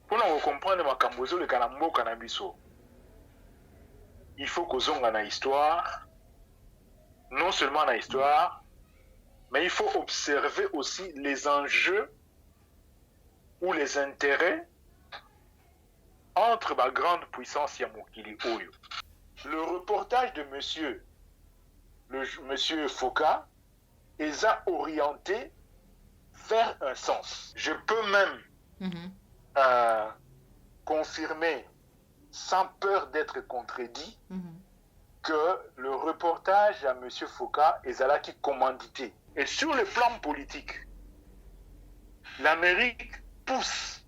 Pour nous comprendre makambozo le kanambo kanabiso, il faut qu'on zonga na histoire, non seulement la histoire, mais il faut observer aussi les enjeux ou les intérêts entre la grande puissance Yamokili Oyo. Le reportage de monsieur Foucault est orienté vers un sens. Je peux même confirmer, sans peur d'être contredit, que le reportage à M. Foucault est là qui commandité. Et sur le plan politique, l'Amérique pousse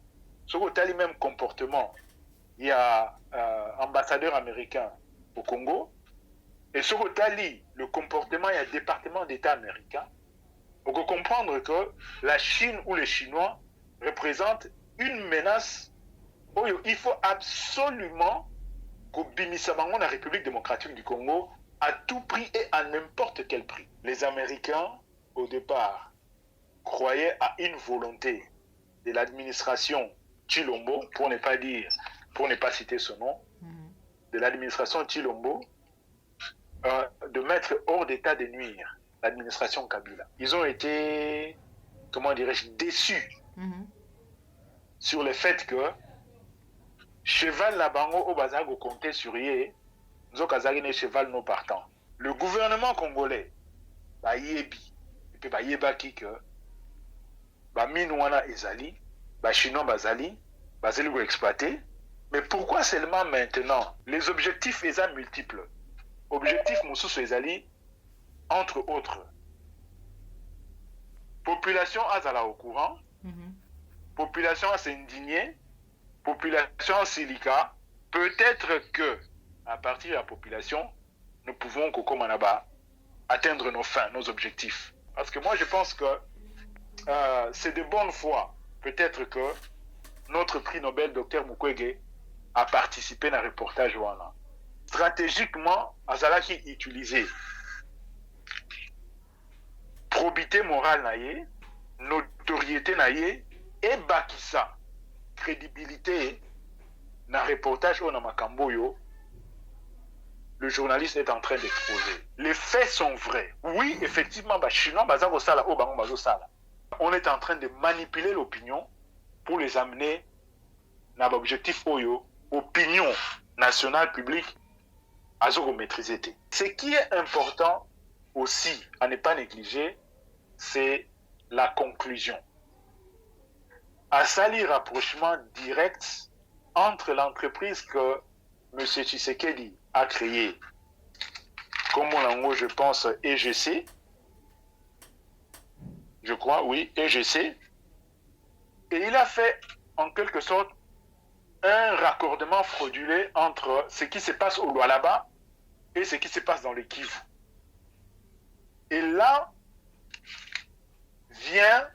sur le même comportement. Il y a ambassadeur américain au Congo, et sur le comportement, il y a département d'État américain. On peut comprendre que la Chine ou les Chinois représentent une menace où il faut absolument que la République démocratique du Congo à tout prix et à n'importe quel prix. Les Américains, au départ, croyaient à une volonté de l'administration Chilombo, pour ne pas citer son nom, de l'administration Chilombo, de mettre hors d'état de nuire l'administration Kabila. Ils ont été, comment dirais-je, déçus sur le fait que cheval la bango au bazago comptait sur yé, nous avons cheval non partant. Le gouvernement congolais, bah yebi, et puis bah yebaki que bah minouana ezali, bah chinois bazali, bazali go exploité. Mais pourquoi seulement maintenant? Les objectifs sont multiples. Objectif Moussou ezali, entre autres, population azala au courant, population s'indigner, population silica, peut-être que à partir de la population, nous pouvons atteindre nos fins, nos objectifs. Parce que moi je pense que c'est de bonne foi. Peut-être que notre prix Nobel Dr Mukwege a participé à un reportage wana. Stratégiquement, azalaki utilisé probité morale naïe, notoriété naïe et bakisa crédibilité dans le reportage on a makamboyo. Le journaliste est en train d'exposer. Les faits sont vrais. Oui, effectivement, Chinois, on est en train de manipuler l'opinion pour les amener dans l'objectif Oyo, opinion nationale publique, à maîtriser. Ce qui est important aussi à ne pas négliger, c'est la conclusion. À salir rapprochement direct entre l'entreprise que M. Tshisekedi a créée, comme on je pense, EGC, je crois, oui, EGC, et il a fait en quelque sorte un raccordement frauduleux entre ce qui se passe au Lualaba et ce qui se passe dans le Kivu. Et là vient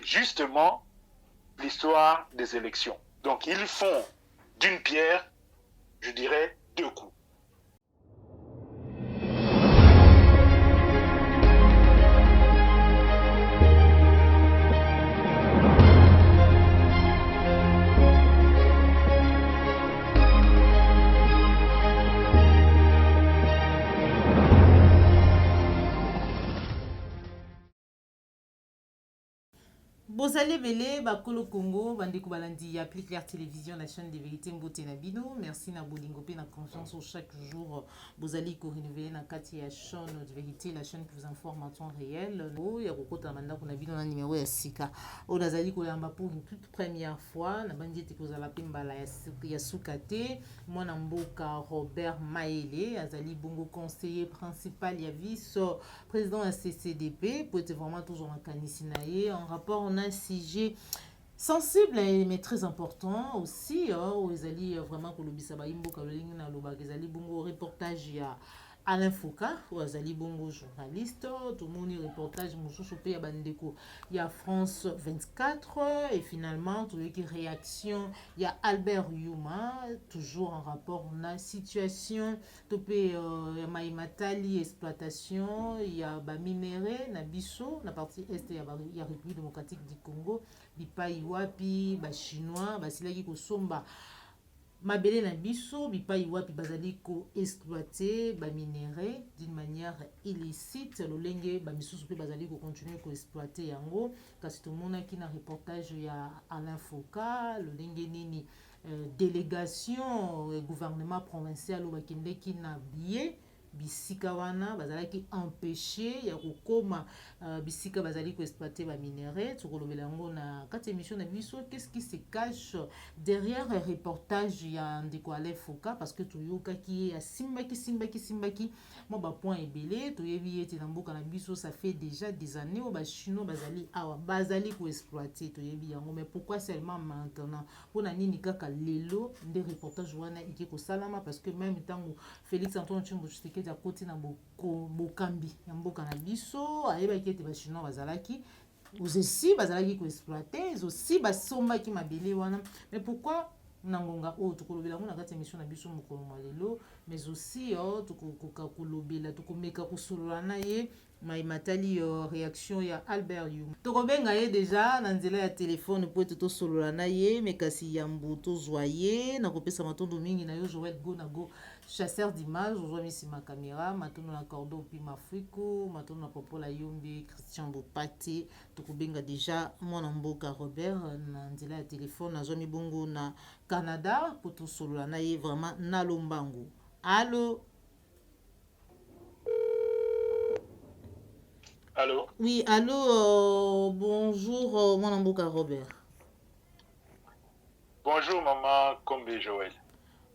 justement l'histoire des élections. Donc ils font d'une pierre, je dirais, deux coups. Bozali Belé, Bakolo Congo, Bandeko Balandi, applique Claire Télévision, la chaîne des vérités Mbote Nabino. Merci na Bolingo Pe na confiance chaque jour. Bozali ko renouveler na kati ya chaîne de vérité, la chaîne qui vous informe en temps réel. Oh, ya kokota manda ko Nabino na numéro ya sika. O nazali ko yamba pour une toute première fois, na bandi te kozala pembala ya sukate, mwana mboka Robert Maele, azali bongo conseiller principal ya vice président de la CCDP, pour être vraiment toujours en Kanisinaye. En rapport, on a un sujet sensible mais très important aussi. Où ils allaient vraiment pour le Bisaba Imbo Kaloling na Loba, ils allaient bon reportage ya Alain Foucault, ou Azali Bongo journaliste, tout le monde reportage, Moussou Pe Bandeko, il y a France 24, et finalement, tout qui réaction, il y a Albert Yuma, toujours en rapport, on a situation, topé Maïmatali, exploitation, il y a minéré, Nabiso, la partie est, il y a République démocratique du Congo, Bipa Iwapi, Chinois, Silaki Kosomba, mabele na biso bipai wapi bazali ko exploiter ba minerais d'une manière illicite lolenge ba misusu pe bazali ko continuer ko exploiter yango kasi tomonaki na reportage ya Alain Foucault lolenge nini délégation gouvernement provincial bakendeki na billet bisika wana bazalaki empêché ya kokoma bisika bazali ko exploiter ba minerais tokolobela yango na kati émission na biso qu'est-ce qui se cache derrière un reportage ya ndeko Alain Foucault parce que toyokaki ya simbaki mo ba point ebele toyebi ete na mboka na biso ça fait déjà des années au ba chinois bazali awa bazali ko exploiter toyebi yango mais pourquoi seulement maintenant pona nini kaka lelo nde reportage wana ike ko salama parce que même tango Félix Antoine Tshimbo Tshisekedi a koti na bokambi ya mboka na biso ayebaki ete ba chinois bazalaki aussi bazalaki ko exploiter aussi basombaki mabele wana mais pourquoi nangonga o tokolobela ngo na kati émission na biso mokolo lelo mais aussi tokokoka kolobela tokomeka kosolola na ye matali réaction ya Albert Yuma tokobenga ye déjà na nzela ya telefone po ete tosolola na ye me kasi yambo tozwa ye na kopesa matondo mingi na yo Joël Gonago chasseur d'image ozwami nsima caméra matondo na cordo pi mafuiko matondo na popola yombi Christian Bopate tokobenga déjà mwana mboka Robert na nzela ya telefone azwami bongo na Canada po tosolola na ye vraiment na lombangu. Allô? Allô? Oui, allô, bonjour, mon amboka Robert. Bonjour, maman Kombe Joël.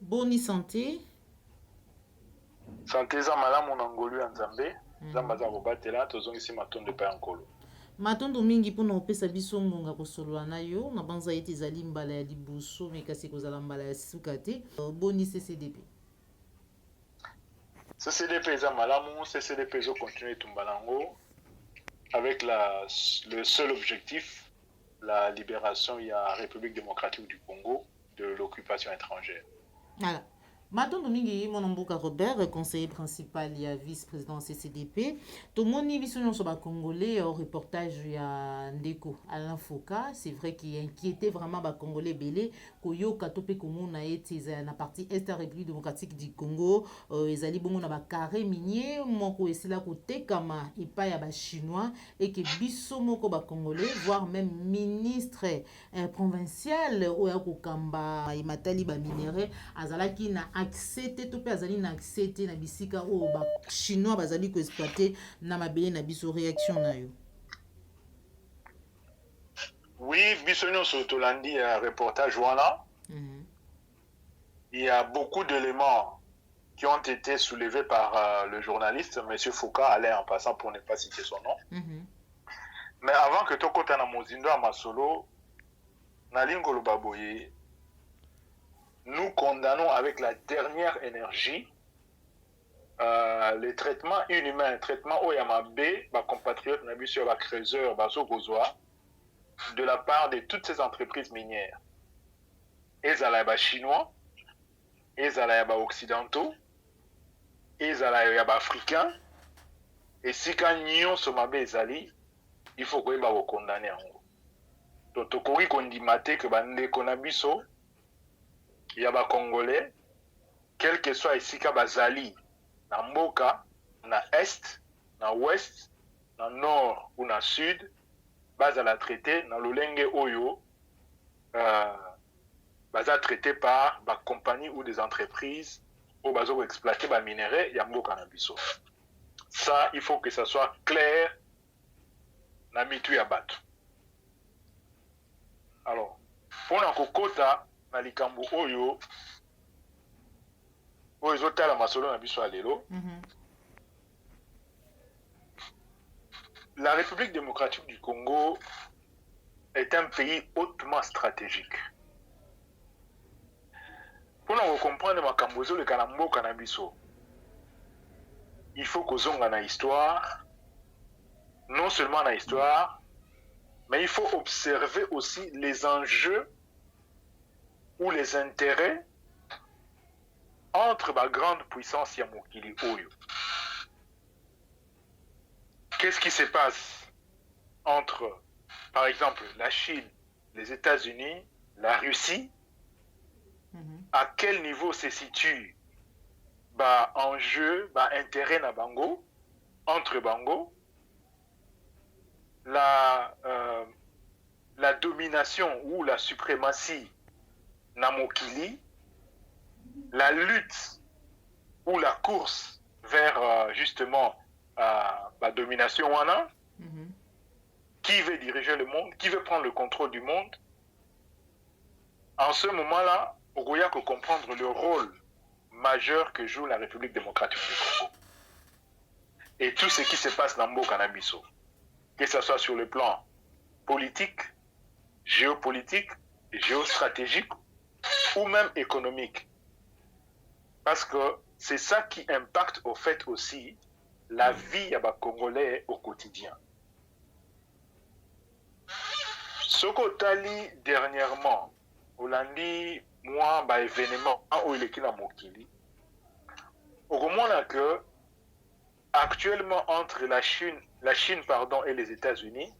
Bonne santé. Santé za malamu na ngolu ya Nzambe. Nzamba za kobatela tozongisi matondo pa nkolo. Matondo mingi mpona kopesa biso ngonga kosolola na yo na banza ete ezali mbala ya liboso me kasi kozala mbala ya suka te. Boni CCDP. CCDP za malamu, CCDP zo continuer tumbalango avec le seul objectif, la libération de la République démocratique du Congo de l'occupation étrangère. Voilà. Matondo mingi mon mboka Robert conseiller principal ya vice-président CCDP tomoni biso nyonso ba congolais reportage ya ndeko Alain Foucault c'est vrai qu'il inquiétait vraiment ba congolais belé koyoka to pe komona ete na partie est de la République démocratique du Congo ezali bongo na ba carré minier moko esila kotekama epa ya ba chinois et que biso moko ba congolais voire même ministre provincial oya kokamba imatali ba minerais azalaki na accepté tout pe azali na accepté na bisika o ba chinois bazali ko exploiter na mabele na biso réaction na yo. Oui, biso nyonso tolandi ya reportage wana. Il y a beaucoup d'éléments qui ont été soulevés par le journaliste monsieur Foucault Alain en passant pour ne pas citer son nom. Mais avant que tokota na mozindo ya masolo na lingolo baboye nous condamnons avec la dernière énergie les traitements inhumains, les traitements Oyamabe, ma compatriote Nabusio Bakreuseur, Baso Gozoa, de la part de toutes ces entreprises minières. Ezala chinois, ezala occidentaux, ezala africains, et si quand nyon somabe ezali, il faut que vous condamner en gros. Donc tokori kondimate que bande konabiso il y a des Congolais, quel que soit ici, Bazali, na Mboka, na Est, na Ouest, na Nord ou na Sud, Bazala traité, na Lolenge Oyo, Bazala traité par des compagnies ou des entreprises où Bazo exploiter des minéraux, il y a Mboka na biso. Ça, il faut que ça soit clair, na mitu ya batu. Alors, pour la kokota, na likambo oyo ezotala masolo na biso alelo. La République démocratique du Congo est un pays hautement stratégique. Pour nous comprendre makambo ezoleka na mboka na biso il faut kozonga na histoire, non seulement na histoire, mais il faut observer aussi les enjeux ou les intérêts entre la grande puissance ya mokili oyo. Qu'est-ce qui se passe entre, par exemple, la Chine, les États-Unis, la Russie? À quel niveau se situe enjeu, intérêt na bango, entre bango, la domination ou la suprématie na mokili, la lutte ou la course vers justement la domination wana, qui veut diriger le monde, qui veut prendre le contrôle du monde. En ce moment-là, on doit comprendre le rôle majeur que joue la République démocratique du Congo. Et tout ce qui se passe dans Mboka na biso, que ce soit sur le plan politique, géopolitique, géostratégique ou même économique. Parce que c'est ça qui impacte au fait aussi la vie des Congolais au quotidien. Ce qu'Otali dernièrement, Hollandi, moi, événement où il est qui la Mokili, au moment que actuellement entre la Chine et les États-Unis,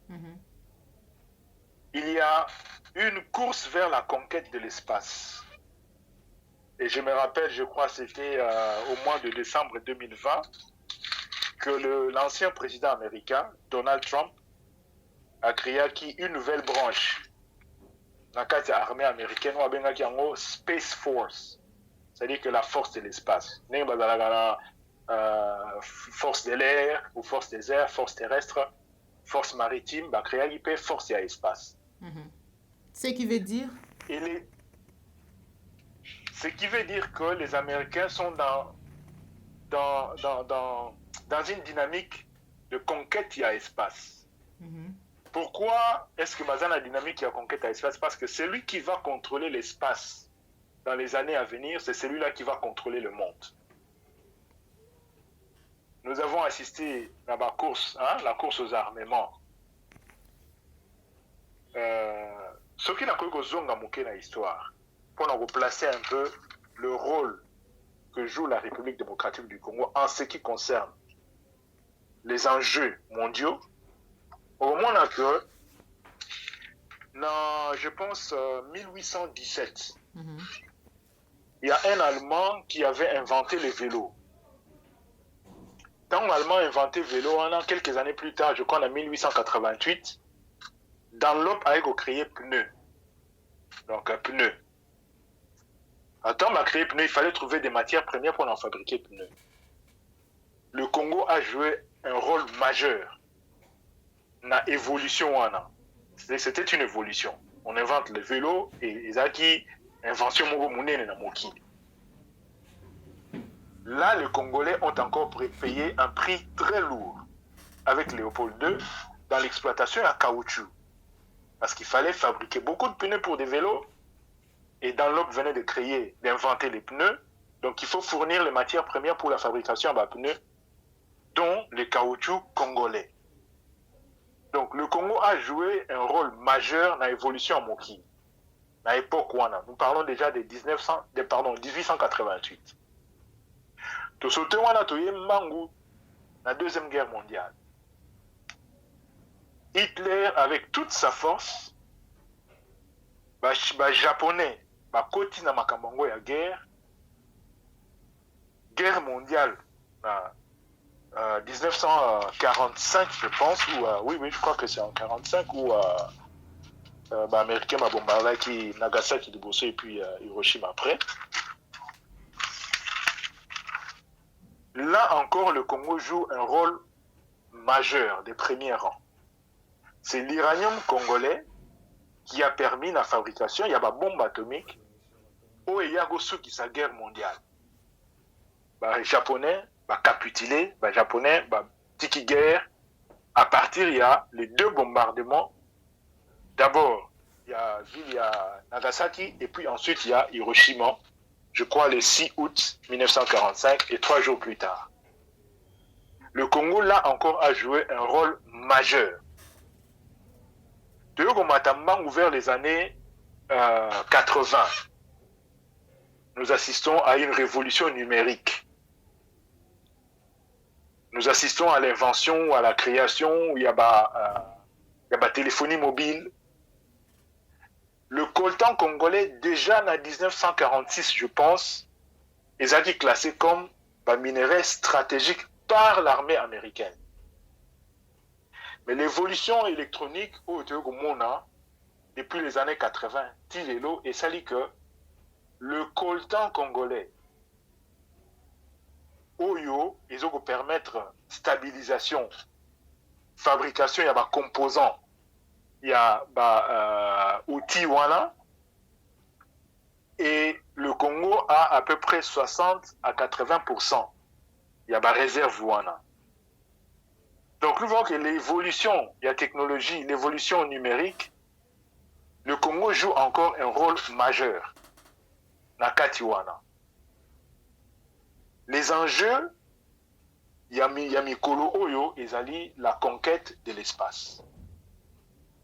il y a une course vers la conquête de l'espace. Et je me rappelle, je crois c'était au mois de décembre 2020, que l'ancien président américain, Donald Trump, a créé une nouvelle branche dans l'armée américaine, ou a Space Force, c'est-à-dire que la force de l'espace. Force de l'air, ou force des airs, force terrestre, force maritime, créé une force de l'espace. Ce qui veut dire Ce qui veut dire que les Américains sont dans une dynamique de conquête à l'espace. Pourquoi est-ce que dans la dynamique à conquête à l'espace? Parce que celui qui va contrôler l'espace dans les années à venir, c'est celui-là qui va contrôler le monde. Nous avons assisté à la course aux armements. Ce qui n'a que Zonga Mouké dans l'histoire, pour nous replacer un peu le rôle que joue la République démocratique du Congo en ce qui concerne les enjeux mondiaux. Au moment que, je pense, 1817, il y a un Allemand qui avait inventé les vélos. Quand l'Allemand a inventé le vélo, quelques années plus tard, je crois en 1888, Dunlop a créé pneu. Donc un pneu. Quand on a créé pneu, il fallait trouver des matières premières pour en fabriquer pneu. Le Congo a joué un rôle majeur dans l'évolution. C'était une évolution. On invente le vélo et Zaki, invention Mogo na Moki. Là, les Congolais ont encore payé un prix très lourd avec Léopold II dans l'exploitation à caoutchouc. Parce qu'il fallait fabriquer beaucoup de pneus pour des vélos. Et Dunlop venait d'inventer les pneus. Donc, il faut fournir les matières premières pour la fabrication de pneus, dont les caoutchoucs congolais. Donc, le Congo a joué un rôle majeur dans l'évolution à Moki. À l'époque, nous parlons déjà de 1888. Tout ce temps, dans la Deuxième Guerre mondiale. Hitler, avec toute sa force, japonais, koti na makambango ya guerre mondiale, 1945, je pense, ou oui, je crois que c'est en 1945, où Américains m'a bombardé Nagasaki de Bosso et puis Hiroshima après. Là encore, le Congo joue un rôle majeur, des premiers rangs. C'est l'uranium congolais qui a permis la fabrication, il y a des bombes atomiques, où il y a sa guerre mondiale. Les Japonais capitulé, les Japonais tiki guerre. À partir, il y a les deux bombardements. D'abord, il y a Nagasaki, et puis ensuite, il y a Hiroshima, je crois le 6 août 1945, et 3 jours plus tard. le Congo, là encore, a joué un rôle majeur. De Yogomatamang, vers les années 80, nous assistons à une révolution numérique. Nous assistons à l'invention, à la création, il y a la téléphonie mobile. Le coltan congolais, déjà en 1946, je pense, ils ont été classés comme minerai stratégique par l'armée américaine. Mais l'évolution électronique au Mona, depuis les années 80, Tilelo, et ça dit que le coltan congolais, Oyo, ils ont permettre stabilisation, fabrication, il y a des composants, il y a outils, voilà. Et le Congo a à peu près 60 à 80%. Il y a des réserves, voilà. Donc, nous voyons que l'évolution de la technologie, l'évolution numérique, le Congo joue encore un rôle majeur. Nakatiwana. Les enjeux, Yamikolo Oyo, ils la conquête de l'espace.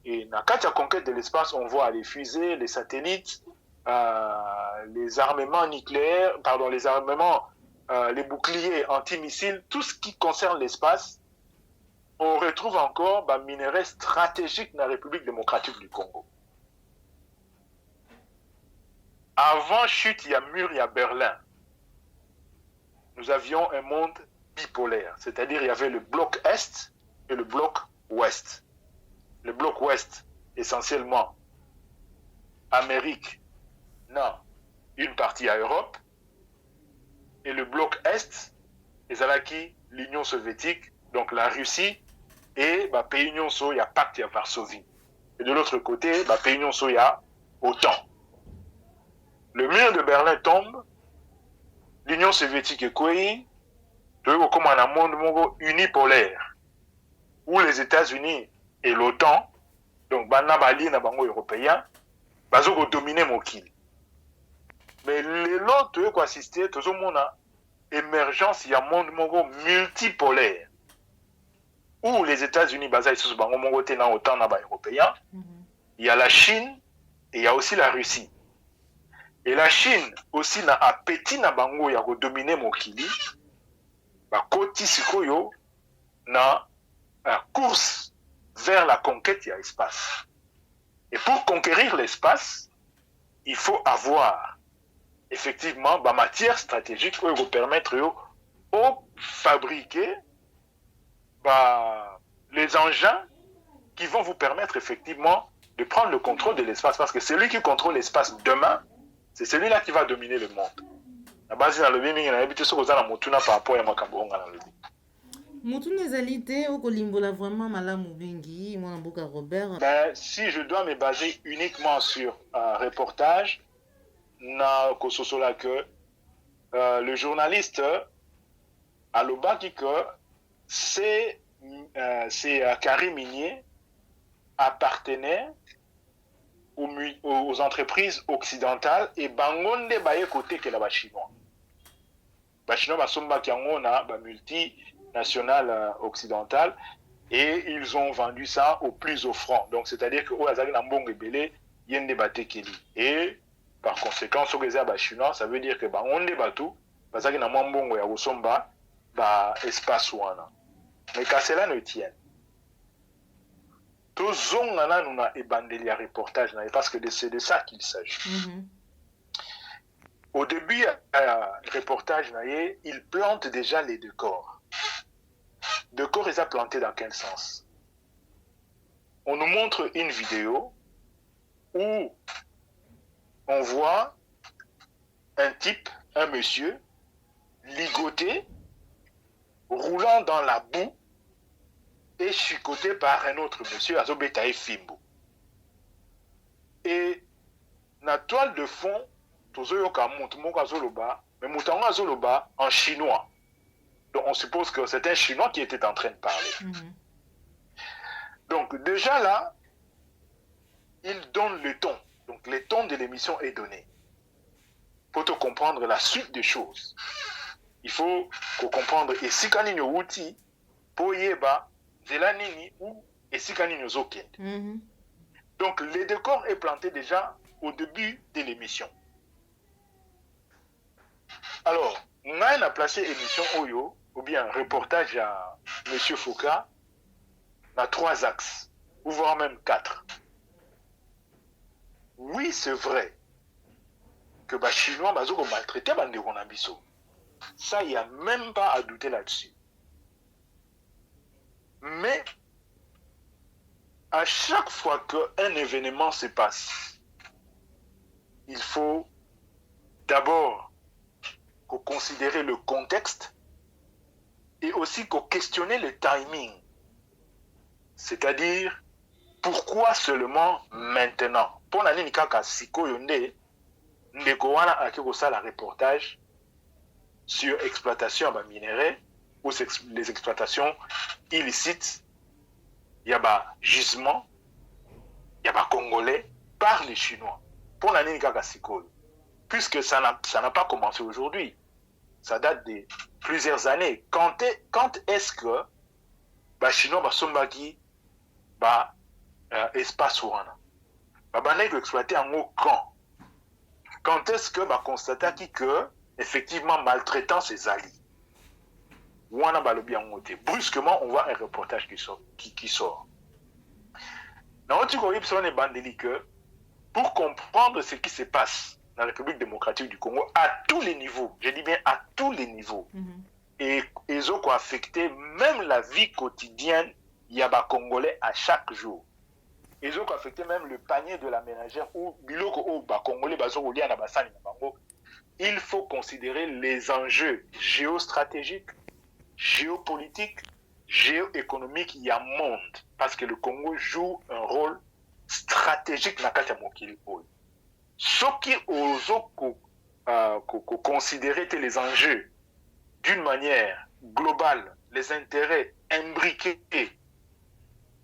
Et dans la conquête de l'espace, on voit les fusées, les satellites, les armements nucléaires, pardon, les armements, les boucliers antimissiles, tout ce qui concerne l'espace. On retrouve encore des minerais stratégiques dans la République démocratique du Congo. Avant chute, il y a mur, il y a Berlin. Nous avions un monde bipolaire, c'est-à-dire il y avait le bloc Est et le bloc Ouest. Le bloc Ouest, essentiellement Amérique, non, une partie à Europe, et le bloc Est, Ezalaki, l'Union soviétique, donc la Russie, et pays Union so, il y a pacte, il y a Varsovie. Et de l'autre côté, pays Union so, il y a OTAN. Le mur de Berlin tombe, l'Union soviétique est quoi? Comme un monde unipolaire, où les États-Unis et l'OTAN, donc Banabali na bango européen, vont dominer Mokil. Mais les autres qui assistent, tout le monde a émergence, il y a un monde multipolaire, où les États-Unis basés sur bango mongo tena OTAN na ba européen, il y a la Chine et il y a aussi la Russie. Et la Chine aussi n'a appétit na bango ya dominer Mokili, koti sikoyo na course vers la conquête de l'espace. Et pour conquérir l'espace, il faut avoir effectivement la matière stratégique qui vous permettre de fabriquer les engins qui vont vous permettre effectivement de prendre le contrôle de l'espace. Parce que celui qui contrôle l'espace demain, c'est celui-là qui va dominer le monde. La base dans le bien, il y a habitué ce que vous avez par rapport à Makambonga dans le bien. Mutuna ezali te okolimbola vraiment malamu bengi mwana mboka Robert. Si je dois me baser uniquement sur un reportage, na kososola que le journaliste Aloba dit que c'est Karim Minier appartenait aux entreprises occidentales et bangonde baye côté que la chinois. Ba chinois basomba kiango na ba multinationale occidentale et ils ont vendu ça au plus offrant. Donc c'est-à-dire que Oazaki Nambong et Belé yende batekeli. Et par conséquent, ce que les chinois, ça veut dire que bangonde batu bazaki na mbongo ya kosomba ba espace wana. Mais qu'à cela ne tienne. Tout zongana nous na ebandeli ya reportage parce que c'est de ça qu'il s'agit. Au début, reportage, il plante déjà les décors. Décors, ils ont planté dans quel sens? On nous montre une vidéo où on voit un type, un monsieur, ligoté, roulant dans la boue et chicoté par un autre monsieur, Azobetaï Fimbo. Et la toile de fond, mais en chinois. Donc on suppose que c'est un chinois qui était en train de parler. Donc déjà là, il donne le ton. Donc le ton de l'émission est donné. Pour te comprendre la suite des choses, il faut comprendre. Et si quand il y a outil, Poyeba, Zelanini ou Esikani Nozokende. Donc, le décor est planté déjà au début de l'émission. Alors, on a placé émission Oyo, ou bien reportage à M. Fouca, dans 3 axes, ou voire même 4. Oui, c'est vrai que les Chinois ont maltraité les Rwandais. Ça, il n'y a même pas à douter là-dessus. Mais, à chaque fois qu'un événement se passe, il faut d'abord considérer le contexte et aussi questionner le timing. C'est-à-dire, pourquoi seulement maintenant? Pour l'année Nikaka Siko Yonde, Ndekowana a la reportage sur exploitation de minerais ou les exploitations illicites. Il y a gisement, il y a Congolais par les Chinois. Pour l'année Nikaka Siko, puisque ça n'a pas commencé aujourd'hui. Ça date de plusieurs années. Quand est-ce que les Chinois sont espace ouana exploité en haut quand est-ce que constater que effectivement maltraitance est alliée ouana balobi en haut brusquement on voit un reportage qui sort pour comprendre ce qui se passe dans la République démocratique du Congo à tous les niveaux, je dis bien à tous les niveaux, et ils ont affecté même la vie quotidienne il y a des Congolais à chaque jour. Ils ont affecté même le panier de la ménagère ou biloko ou Congolais il faut considérer les enjeux géostratégiques, géopolitiques, géoéconomiques, il y a monde parce que le Congo joue un rôle stratégique dans le mokili. Ce qui considérer les enjeux d'une manière globale, les intérêts imbriqués,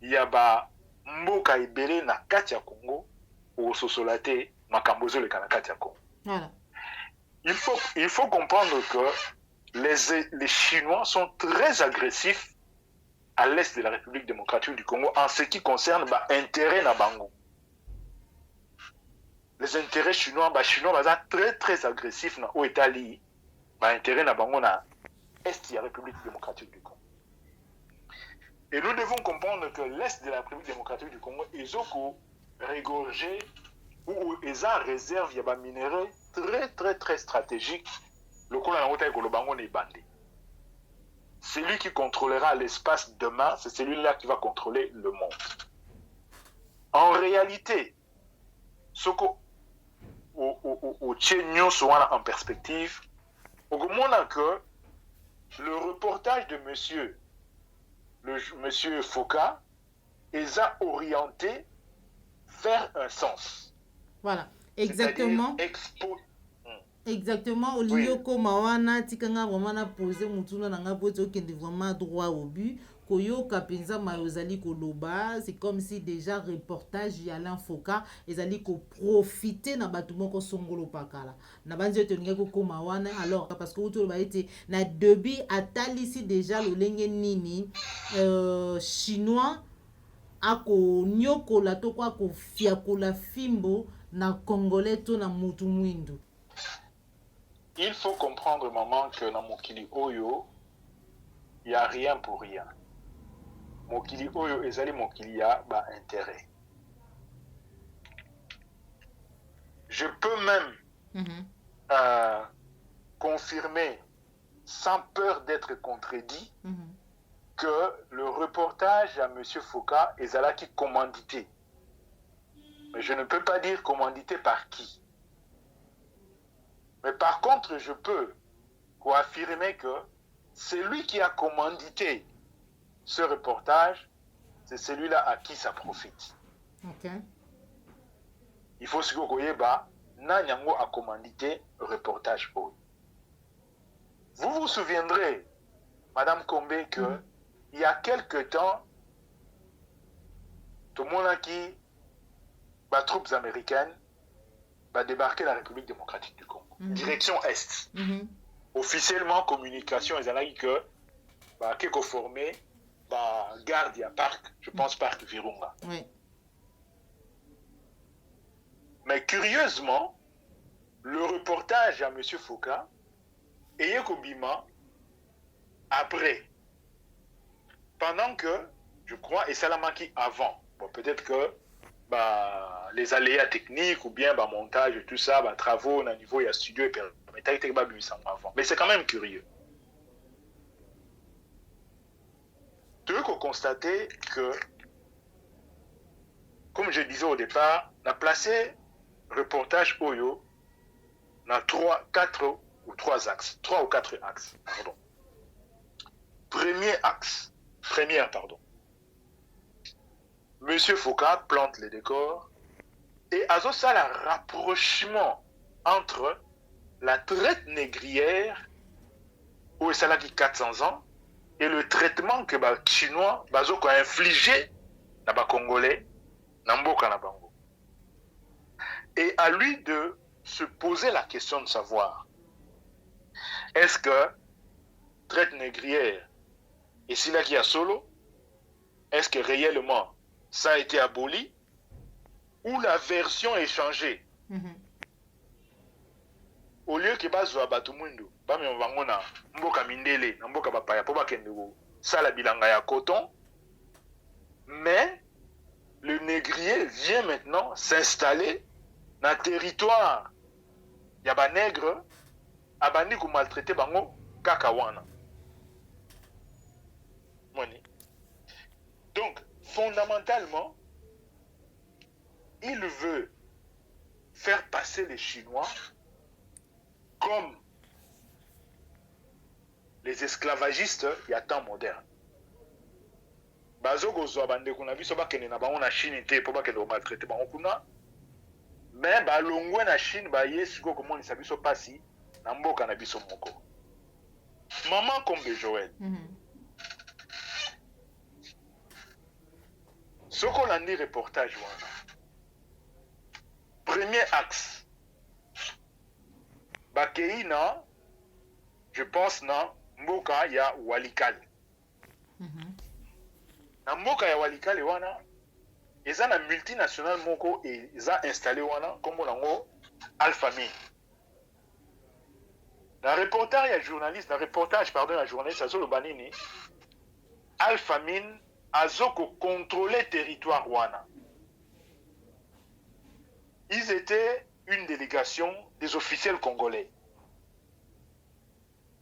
il y a mboka ibele na kati ya Congo ou sosolate makambozo le kanakati ya Congo. Voilà. Il faut comprendre que les Chinois sont très agressifs à l'est de la République démocratique du Congo en ce qui concerne l'intérêt na bango. Les intérêts chinois, sont très très agressifs na au Italie, intérêt na bango na est de la République démocratique du Congo. Et nous devons comprendre que l'est de la République démocratique du Congo, ils ont régorgé ou ils ont réserve, il y a des minéraux très très très stratégiques. Le Bango n'est bandé. Celui qui contrôlera l'espace demain, c'est celui-là qui va contrôler le monde. En réalité, ce que au Tchénion soit en perspective, au moment que le reportage de monsieur Fouca les a orientés vers un sens. Voilà, exactement. Exactement, au lieu que mawana tikanga vraiment na poser mutuna nanga poto kende vraiment droit au but. Koyo kapenza mayozali koloba, c'est comme si déjà reportage Alain Fouca ezali ko profiter na batu moko songolo pakala. Na banzi teninga ko koma wana alors parce que uto ba été na début atalisi déjà lolenge nini chinois ako nyokola to kwa ko fiakola fimbo na congolais to na mutu mwindu. Il faut comprendre, maman, que dans Mokili Oyo, il n'y a rien pour rien. Mokili Oyo, ezali Mokili a intérêt. Je peux même confirmer, sans peur d'être contredit, que le reportage à M. Fouca est là qui commandité. Mais je ne peux pas dire commandité par qui. Mais par contre, je peux affirmer que celui qui a commandité ce reportage, c'est celui-là à qui ça profite. Okay. Il faut se dire que Nanyango a commandité le reportage. Vous vous souviendrez, Madame Kombe, que il y a quelque temps, tout le monde a qui les troupes américaines débarquer dans la République démocratique du Congo. Direction Est. Officiellement, communication, ils ont dit que formé garde ya parc, je pense parc Virunga. Oui. Mais curieusement, le reportage à M. Foucault est Kobima après. Pendant que, je crois, et Salamaki avant. Bon, peut-être que les aléas techniques ou bien montage et tout ça, travaux au niveau, il y a studio et avant. Mais c'est quand même curieux. Tu veux constater que, comme je disais au départ, on a placé reportage Oyo dans 3 ou 4 axes. Pardon. Première, Monsieur Foucault plante les décors et a ça le rapprochement entre la traite négrière où ça a 400 ans et le traitement que les Chinois ont infligé à les Congolais dans Mboka na Bango. Et à lui de se poser la question de savoir est-ce que traite négrière et si là qui a solo, est-ce que réellement ça a été aboli ou la version est changée? Au lieu que bazwa batumundo bamema bango na mboka mindele na mboka bapaya po bakende ko sala bilanga ya coton, mais le négrier vient maintenant s'installer dans le territoire ya ba nègre abandi ko maltraiter bango kaka wana. Donc fondamentalement il veut faire passer les Chinois comme les esclavagistes il y a temps moderne. Bazo gozwa bande kuna biso bakende na bango na Chine te po bakende maltraiter bango kuna. Mais balongwe na Chine ba yesiko komonisa biso pasi na mboka na biso moko. Maman Kombe Joël. Soko landi reportage wana. Premier axe. Bakeina, je pense na mboka ya Walikale. Na mboka ya Walikale wana, eza na multinational moko eza installé wana, kombo nango Alpha Mine. Na reportage ya journaliste, azo lobanini, Alpha Mine azoko contrôler territoire wana. Ils étaient une délégation des officiels congolais.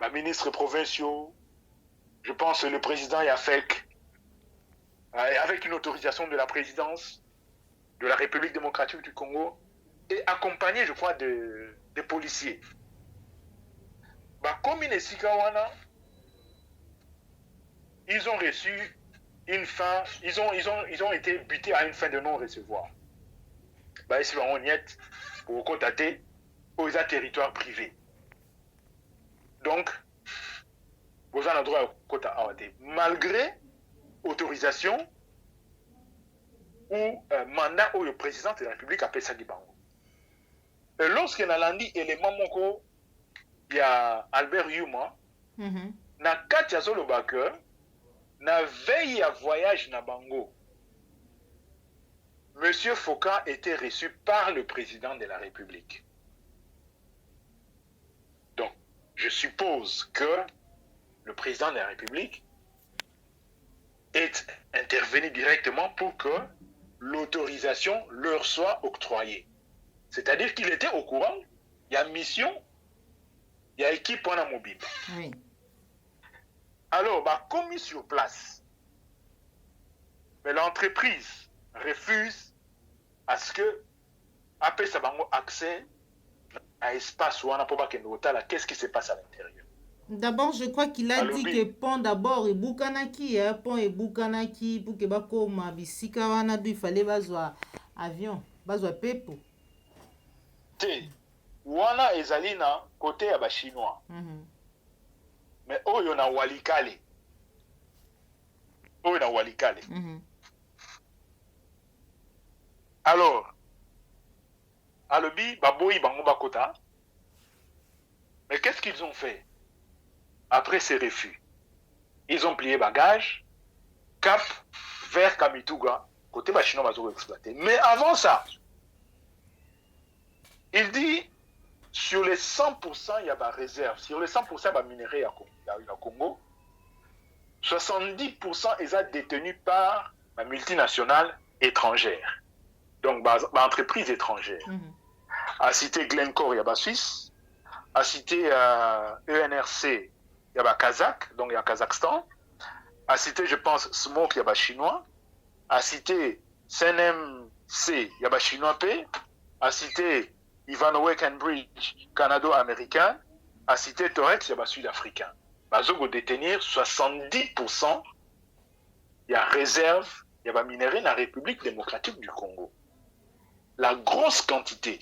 Les ministres provinciaux, je pense le président Yafek, avec une autorisation de la présidence de la République démocratique du Congo, et accompagné, je crois, des policiers. Comme ils ont reçu une fin, ils ont été butés à une fin de non-recevoir. Ici, on y est pour constater aux territoires privés. Donc, vous avez le droit à quota AOD. Malgré autorisation ou mandat où le président de la République appelle ça Gibango. Et lorsqu'il a lundi élément moko, il y a Albert Yuma, na Katia Zolobake, na veille à voyage na Bango. Monsieur Foucault était reçu par le président de la République. Donc, je suppose que le président de la République est intervenu directement pour que l'autorisation leur soit octroyée. C'est-à-dire qu'il était au courant, il y a mission, il y a équipe en mobile. Oui. Alors, commis sur place, mais l'entreprise refuse à ce que après ça va accès à espace ou qu'est-ce qui se passe à l'intérieur. D'abord, je crois qu'il a dit que pont d'abord et Bukanaki, pont et Bukanaki pour que bakoma bisika wana il fallait bazwa avion, bazwa pepo. Te wana ezali na côté ya ba chinois. Mais oyo na Walikale. Alors, alobi baboyi bango bakota. Mais qu'est-ce qu'ils ont fait après ces refus? Ils ont plié bagages Cap vers Kamituga, côté bah, chinois va exploiter. Mais avant ça, il dit sur les 100%, il y a des réserves. Sur les 100%, il y a des minéraux au Congo. 70% sont détenus par la multinationale étrangère. Donc, entreprise étrangère. À citer Glencore, il y a Suisse. À citer ENRC, il y a Kazakh, donc il y a Kazakhstan. À citer, je pense, Smoke, il y a Chinois. À citer CNMC, il y a Chinois P. À citer Ivanhoe Cambridge, canado-américain. À citer Torex, il y a Sud-africain. Bazogo détenir 70%, il y a réserve, il y a minéraux dans la République démocratique du Congo. La grosse quantité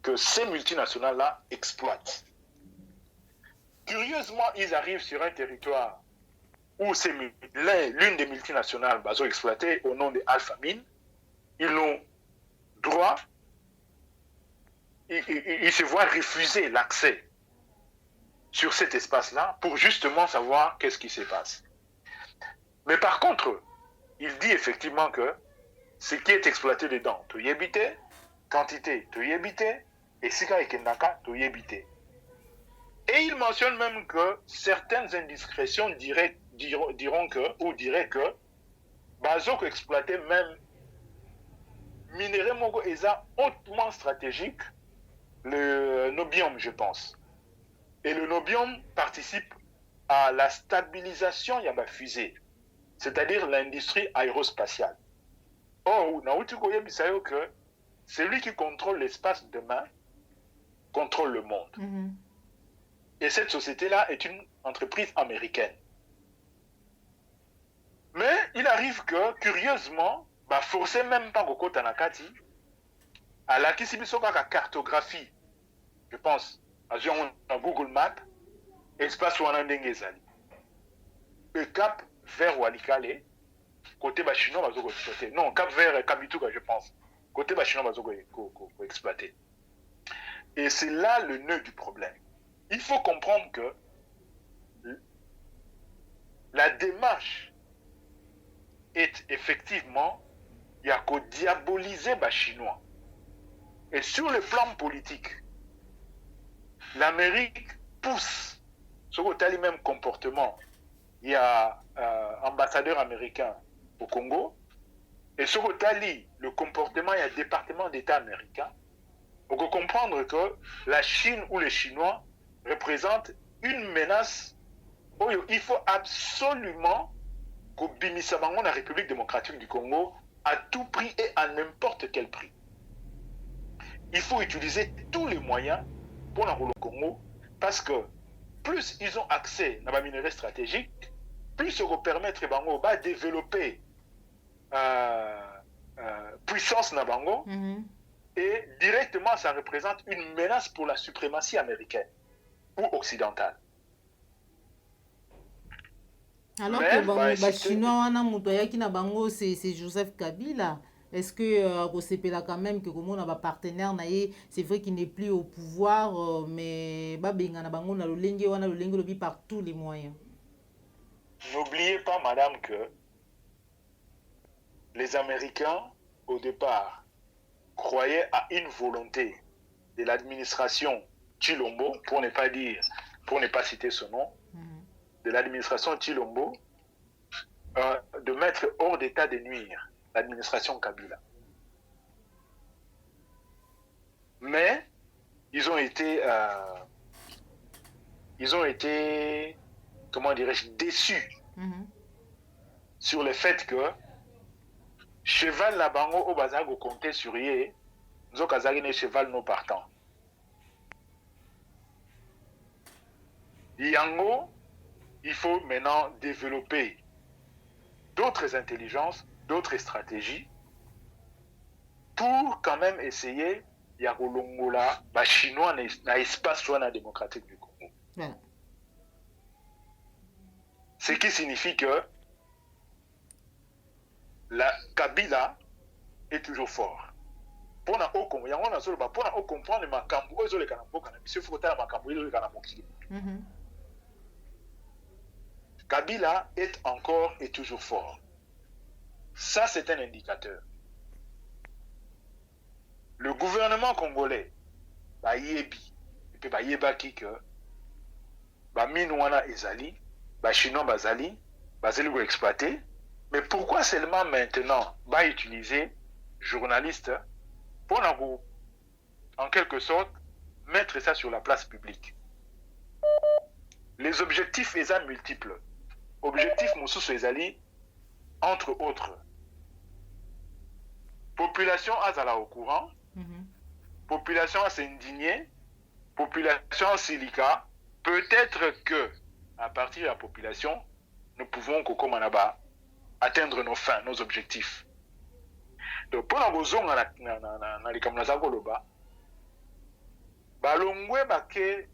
que ces multinationales-là exploitent. Curieusement, ils arrivent sur un territoire où c'est l'une des multinationales bazo exploitées au nom de Alpha Mine. Ils ont droit, ils se voient refuser l'accès sur cet espace-là pour justement savoir qu'est-ce qui se passe. Mais par contre, il dit effectivement que ce qui est exploité dedans, tu y habites, quantité, tu y habites, et si et kendaka, tu y habites. Et il mentionne même que certaines indiscrétions diront que, ou diraient que, Bazoko exploitait même minerai mogo eza hautement stratégique, le nobium, je pense. Et le nobium participe à la stabilisation de la fusée, c'est-à-dire l'industrie aérospatiale. Or, que celui qui contrôle l'espace demain contrôle le monde. Et cette société-là est une entreprise américaine. Mais il arrive que, curieusement, forcé même pas Goko Tanakati, à la Kisibisoka cartographie, je pense, à Google Maps, espace Wanandenge Ezali. Le cap vers Walikale, côté chinois, va exploiter. Non, cap vers Kamituga, je pense. Côté chinois, va exploiter. Et c'est là le nœud du problème. Il faut comprendre que la démarche est effectivement, il y a qu'au diaboliser les Chinois. Et sur le plan politique, l'Amérique pousse sur le même comportement. Il y a ambassadeur américain au Congo, et sur le comportement, il y a département d'État américain. On peut comprendre que la Chine ou les Chinois représentent une menace où il faut absolument que la République démocratique du Congo à tout prix et à n'importe quel prix. Il faut utiliser tous les moyens pour le Congo parce que plus ils ont accès à la minerai stratégique, plus ça va permettre de développer puissance na bango et directement ça représente une menace pour la suprématie américaine ou occidentale. Alors que les Chinois c'est Joseph Kabila. Est-ce que c'est quand même que comme on a un partenaire c'est vrai qu'il n'est plus au pouvoir mais on a le par tous les moyens. N'oubliez pas, madame, que les Américains, au départ, croyaient à une volonté de l'administration Chilombo, pour ne pas citer son nom, de l'administration Chilombo, de mettre hors d'état de nuire l'administration Kabila. Mais ils ont été comment dirais-je, déçus sur le fait que cheval la bango au bazago comptait sur yé, nous avons cheval non partant. Yango, il faut maintenant développer d'autres intelligences, d'autres stratégies pour quand même essayer Yakolongola, chinois na espace soit démocratique du Congo. Ouais. Ce qui signifie que la Kabila est toujours fort. Pour comprendre ma kambo, il faut que Kabila est encore et toujours fort. Ça, c'est un indicateur. Le gouvernement congolais, yebi, et puis yebaki que minouana ezali, chinois bazali go exploiter, mais pourquoi seulement maintenant utiliser journalistes pour en quelque sorte mettre ça sur la place publique? Les objectifs sont multiples. Objectif Moussous ezali, entre autres, population azala au courant, population s'indigner, population silika. Peut-être que à partir de la population, nous pouvons atteindre nos fins, nos objectifs. Donc pour la raison na likamnaza koloba, balongwe bake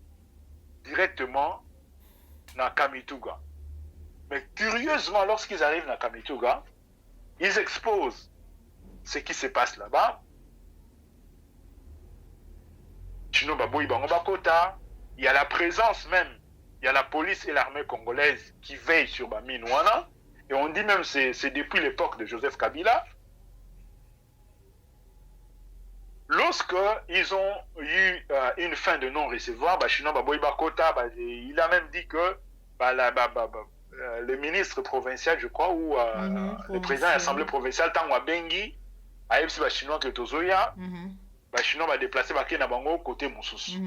directement na Kamituga. Mais curieusement, lorsqu'ils arrivent à Kamituga, ils exposent ce qui se passe là-bas. Sinon, il y a la présence même, il y a la police et l'armée congolaise qui veillent sur Minouana. Et on dit même que c'est depuis l'époque de Joseph Kabila. Lorsqu'ils ont eu une fin de non-recevoir, il a même dit que le ministre provincial, je crois, ou le président de l'Assemblée provinciale, Tangwa Bengi, a dit que Chinois que Tozoya, Chinois va déplacer na bango côté Moussous.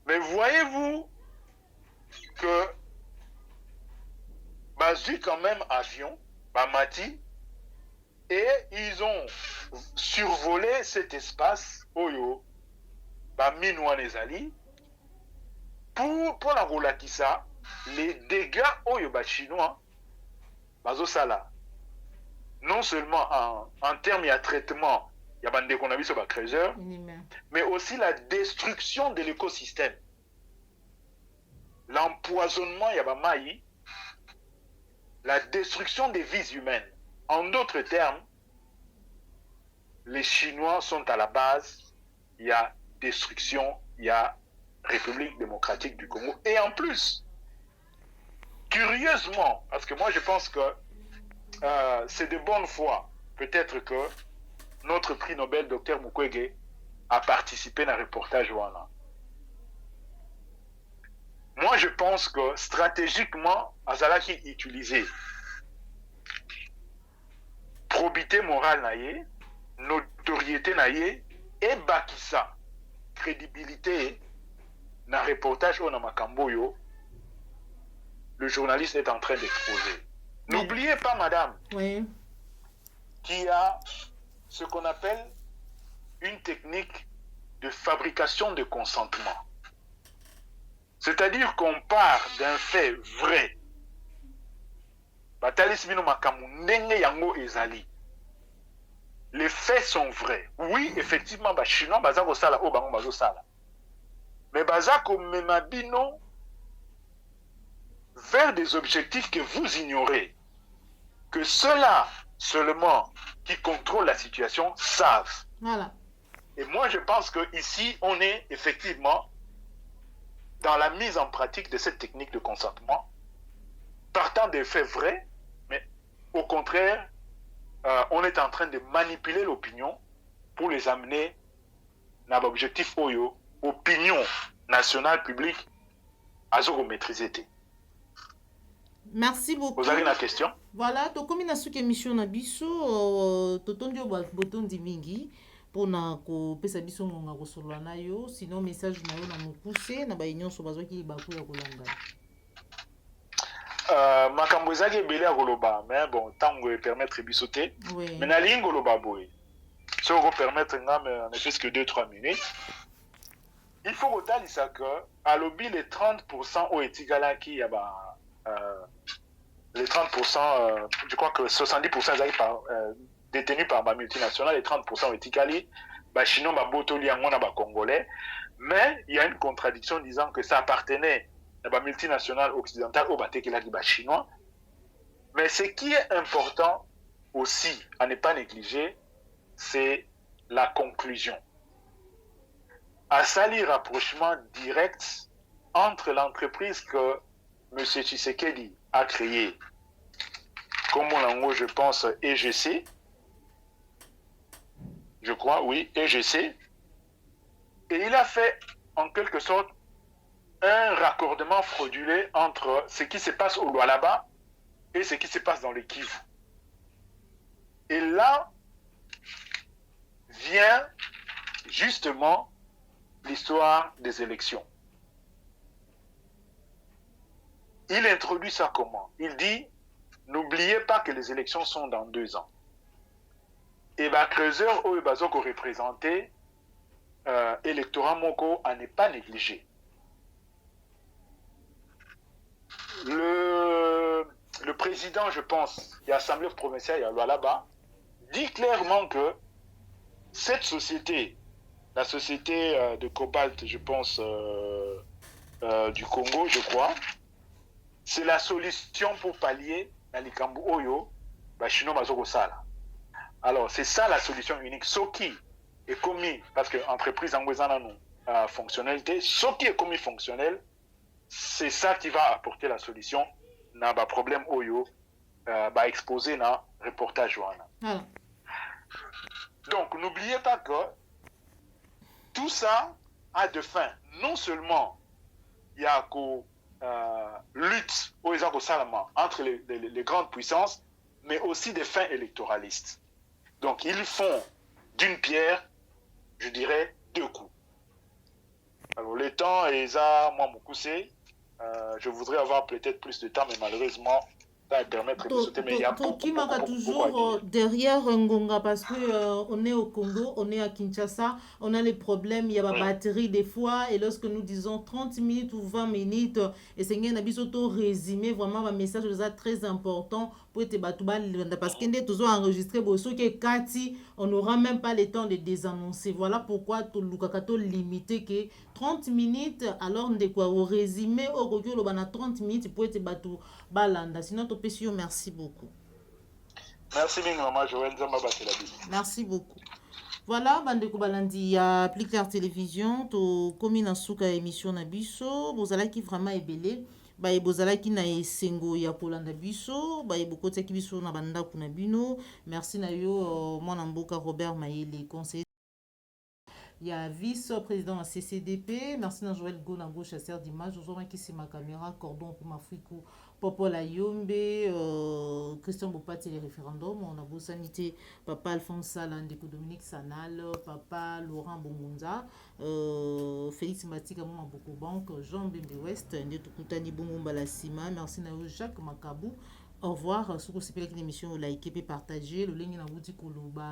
Mais voyez-vous que Bazu quand même avion, Mati, et ils ont survolé cet espace, Oyo, Minouanezali, pour la Rolakissa, les dégâts Oyo chinois, Bazosala. Non seulement en termes de traitement, il y a des qu'on a vu sur Creuseur, mais aussi la destruction de l'écosystème. L'empoisonnement, il y a Maï, la destruction des vies humaines. En d'autres termes, les Chinois sont à la base, il y a destruction, il y a République démocratique du Congo. Et en plus, curieusement, parce que moi je pense que c'est de bonne foi, peut-être que notre prix Nobel, Dr Mukwege, a participé à un reportage Wana. Moi je pense que stratégiquement, Azalaki utilisé probité morale naïe, notoriété naïe et bakissa, crédibilité dans le reportage au Namakamboyo, le journaliste est en train d'exposer. N'oubliez pas, madame, qu'il y a ce qu'on appelle une technique de fabrication de consentement. C'est-à-dire qu'on part d'un fait vrai. Les faits sont vrais. Oui, effectivement, les Chinois bazako sala o bango bazo sala. Mais bazako memabino vers des objectifs que vous ignorez. Que ceux-là seulement qui contrôlent la situation savent. Voilà. Et moi, je pense qu'ici, on est effectivement dans la mise en pratique de cette technique de consentement, partant des faits vrais, mais au contraire, on est en train de manipuler l'opinion pour les amener dans l'objectif Oyo, opinion nationale publique, à se maîtriser. Merci beaucoup. Vous avez une question? Voilà, to komi na suki émission na biso, totondi botondi mingi pona ko pesa biso ngonga ko solola na yo, sinon message na yo na mokuse na ba nyonso bazwaki baku ya kolanga. Makambo ezaki ebele ya koloba, mais bon, tango permettre biso te. Mais na lingi koloba boye. Si on permettre nga mais en effet que 2-3 minutes. Il faut kotalisa que à lobby les 30% au etigalaki ya ba les 30%, je crois que 70% détenus par ma multinationale, les 30% éticali, chinois, botoli, congolais. Mais il y a une contradiction disant que ça appartenait à la multinationale occidentale au chinois. Mais ce qui est important aussi à ne pas négliger, c'est la conclusion. À ça, le rapprochement direct entre l'entreprise que M. Tshisekedi a créé, comme on je pense, EGC, je crois, oui, EGC, et il a fait en quelque sorte un raccordement frauduleux entre ce qui se passe au Lualaba et ce qui se passe dans le Kivu. Et là vient justement l'histoire des élections. Il introduit ça comment? Il dit, n'oubliez pas que les élections sont dans 2 ans. Et Creuseur, où Bazoko représenté, électorat Moko à ne pas négliger. Le président, je pense, de l'Assemblée provinciale, il y a là-bas, dit clairement que cette société, la société de cobalt, je pense, du Congo, je crois, c'est la solution pour pallier dans les Kambu Oyo, Chino Mazoko Sala. Alors, c'est ça la solution unique. Soki est commis, parce que l'entreprise en fonctionnalité, Soki est commis fonctionnel, c'est ça qui va apporter la solution dans le problème Oyo, exposé dans le reportage. Donc, n'oubliez pas que tout ça a de fin. Non seulement il y a qu'une lutte entre les grandes puissances, mais aussi des fins électoralistes. Donc, ils font d'une pierre, je dirais, 2 coups. Alors, le temps est ça, moi, mon coussé. Je voudrais avoir peut-être plus de temps, mais malheureusement, ça va permettre de sauter. Mais il y a beaucoup toujours derrière Ngonga parce que on est au Congo, on est à Kinshasa, on a les problèmes, il y a la batterie des fois, et lorsque nous disons 30 minutes ou 20 minutes, et c'est un auto résumé vraiment un message très important pour être parce qu'on est toujours enregistré, on n'aura même pas le temps de désannoncer. Voilà pourquoi tout le limité que 30 minutes, alors on est quoi au résumé, au recul, on a 30 minutes pour être balanda. Sinon, merci beaucoup. Merci, maman Joël. Merci beaucoup. Voilà, Bandeko Balandi, il y a plus clair télévision, to komi na suka émission na biso, bozala ki vraiment ebele, ba bozala ki na esengo ya kolanda biso, ba bokoti ki biso na banda kuna bino. Merci na yo mwana mboka Robert Mayele, conseiller. Il y a vice-président à CCDP. Merci à Joël Gonango, chasseur d'images. Aujourd'hui, qui c'est ma caméra, cordon pour ma frico. Popo la Yombe, Christian Bopati, les référendums. On a beau sanité, papa Alphonse Salandeko, Dominique Sanal, papa Laurent Bongonza, Félix Matika, Mouma Boko Banque, Jean Bembe West, Ndetukutani Bongomba la Sima. Merci à Jacques Makabou. Au revoir. Si vous avez une émission, likez et partagez. Le lien est dans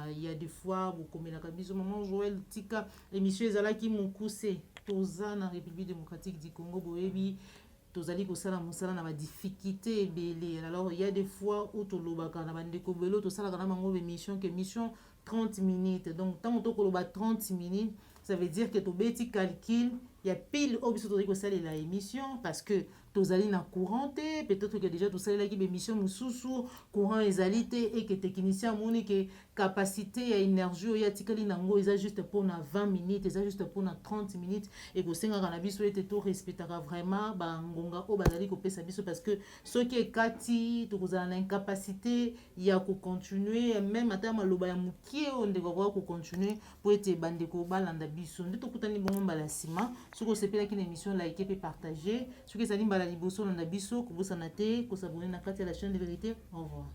il y a des fois, vous commettez la cabine. Maman Joël Tika, l'émission est là qui m'ont coussé. Toza dans la République démocratique du Congo, Boebi, Tozali Kosala Moussala n'a pas difficulté belé. Alors il y a des fois où Tolobaka n'a pas de Kobelo, Tosala n'a pas émission, que mission 30 minutes. Donc tant que tu as 30 minutes, ça veut dire que tu as un calcul. Il y a pile au biso de la émission parce que tozali na courante peut-être que déjà tout ça là qui émission mususu courant ezalité et que technicien moni que capacité et énergie ya tikali nango eza juste pour na 20 minutes eza juste pour na 30 minutes et que senga kana biso ete to respectera vraiment ba ngonga o bazali ko pesa biso parce que ce qui est kati to kozala na incapacité ya ko continuer même ata maloba ya mukie on de ko continuer pour ete bandeko balanda biso ndito kutani bongo mbala sima soko sepela ki na émission like et partager ce que ça dit mbala liboso na biso ko bosana te ko s'abonner na kati ya la chaîne de vérité. Au revoir.